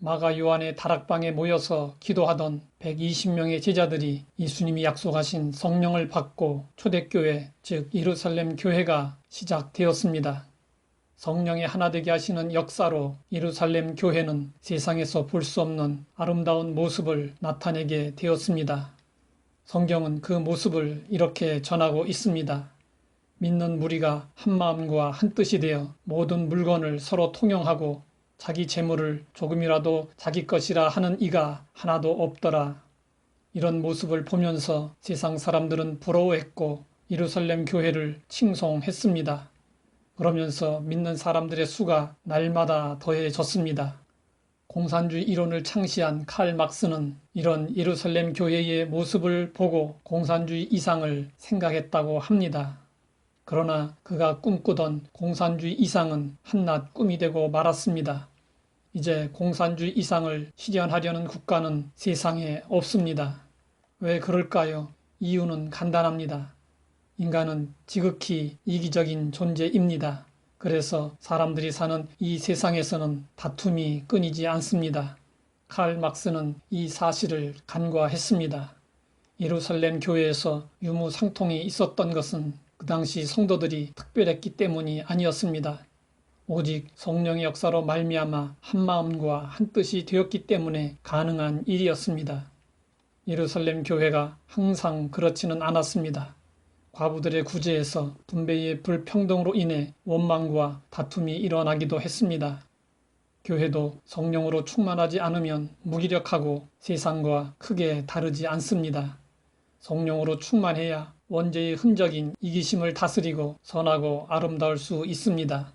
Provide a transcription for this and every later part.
마가 요한의 다락방에 모여서 기도하던 120명의 제자들이 예수님이 약속하신 성령을 받고 초대교회, 즉 예루살렘 교회가 시작되었습니다. 성령의 하나 되게 하시는 역사로 예루살렘 교회는 세상에서 볼 수 없는 아름다운 모습을 나타내게 되었습니다. 성경은 그 모습을 이렇게 전하고 있습니다. 믿는 무리가 한 마음과 한 뜻이 되어 모든 물건을 서로 통용하고 자기 재물을 조금이라도 자기 것이라 하는 이가 하나도 없더라. 이런 모습을 보면서 세상 사람들은 부러워했고 예루살렘 교회를 칭송했습니다. 그러면서 믿는 사람들의 수가 날마다 더해졌습니다. 공산주의 이론을 창시한 칼 막스는 이런 예루살렘 교회의 모습을 보고 공산주의 이상을 생각했다고 합니다. 그러나 그가 꿈꾸던 공산주의 이상은 한낱 꿈이 되고 말았습니다. 이제 공산주의 이상을 실현하려는 국가는 세상에 없습니다. 왜 그럴까요? 이유는 간단합니다. 인간은 지극히 이기적인 존재입니다. 그래서 사람들이 사는 이 세상에서는 다툼이 끊이지 않습니다. 칼 막스는 이 사실을 간과했습니다. 예루살렘 교회에서 유무상통이 있었던 것은 그 당시 성도들이 특별했기 때문이 아니었습니다. 오직 성령의 역사로 말미암아 한 마음과 한 뜻이 되었기 때문에 가능한 일이었습니다. 예루살렘 교회가 항상 그렇지는 않았습니다. 과부들의 구제에서 분배의 불평등으로 인해 원망과 다툼이 일어나기도 했습니다. 교회도 성령으로 충만하지 않으면 무기력하고 세상과 크게 다르지 않습니다. 성령으로 충만해야 원죄의 흔적인 이기심을 다스리고 선하고 아름다울 수 있습니다.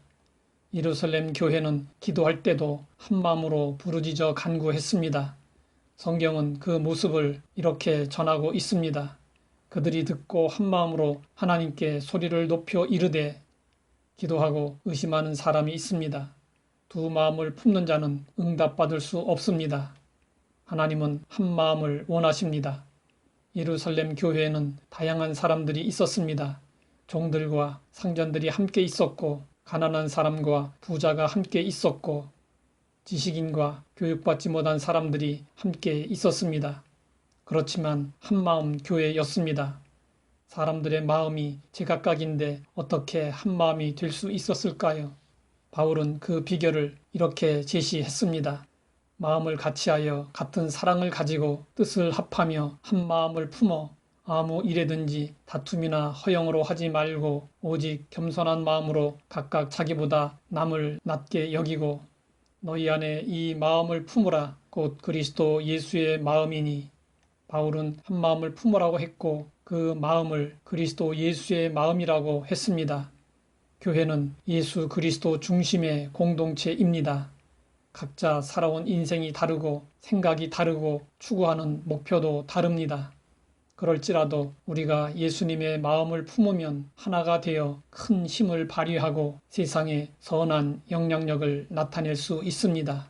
예루살렘 교회는 기도할 때도 한마음으로 부르짖어 간구했습니다. 성경은 그 모습을 이렇게 전하고 있습니다. 그들이 듣고 한마음으로 하나님께 소리를 높여 이르되 기도하고 의심하는 사람이 있습니다. 두 마음을 품는 자는 응답받을 수 없습니다. 하나님은 한 마음을 원하십니다. 예루살렘 교회에는 다양한 사람들이 있었습니다. 종들과 상전들이 함께 있었고 가난한 사람과 부자가 함께 있었고 지식인과 교육받지 못한 사람들이 함께 있었습니다. 그렇지만 한마음 교회였습니다. 사람들의 마음이 제각각인데 어떻게 한마음이 될 수 있었을까요? 바울은 그 비결을 이렇게 제시했습니다. 마음을 같이하여 같은 사랑을 가지고 뜻을 합하며 한 마음을 품어 아무 일에든지 다툼이나 허영으로 하지 말고 오직 겸손한 마음으로 각각 자기보다 남을 낮게 여기고 너희 안에 이 마음을 품으라 곧 그리스도 예수의 마음이니. 바울은 한 마음을 품으라고 했고 그 마음을 그리스도 예수의 마음이라고 했습니다. 교회는 예수 그리스도 중심의 공동체입니다. 각자 살아온 인생이 다르고 생각이 다르고 추구하는 목표도 다릅니다. 그럴지라도 우리가 예수님의 마음을 품으면 하나가 되어 큰 힘을 발휘하고 세상에 선한 영향력을 나타낼 수 있습니다.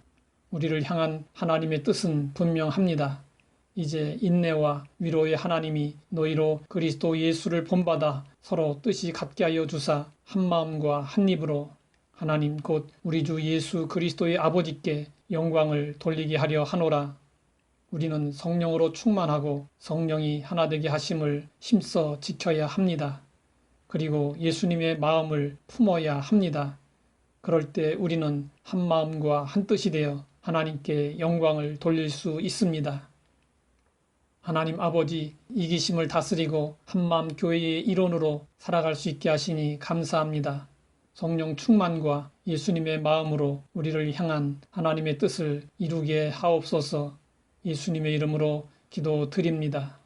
우리를 향한 하나님의 뜻은 분명합니다. 이제 인내와 위로의 하나님이 너희로 그리스도 예수를 본받아 서로 뜻이 같게 하여 주사 한 마음과 한 입으로 하나님 곧 우리 주 예수 그리스도의 아버지께 영광을 돌리게 하려 하노라. 우리는 성령으로 충만하고 성령이 하나 되게 하심을 힘써 지켜야 합니다. 그리고 예수님의 마음을 품어야 합니다. 그럴 때 우리는 한 마음과 한 뜻이 되어 하나님께 영광을 돌릴 수 있습니다. 하나님 아버지, 이기심을 다스리고 한마음 교회의 일원으로 살아갈 수 있게 하시니 감사합니다. 성령 충만과 예수님의 마음으로 우리를 향한 하나님의 뜻을 이루게 하옵소서. 예수님의 이름으로 기도드립니다.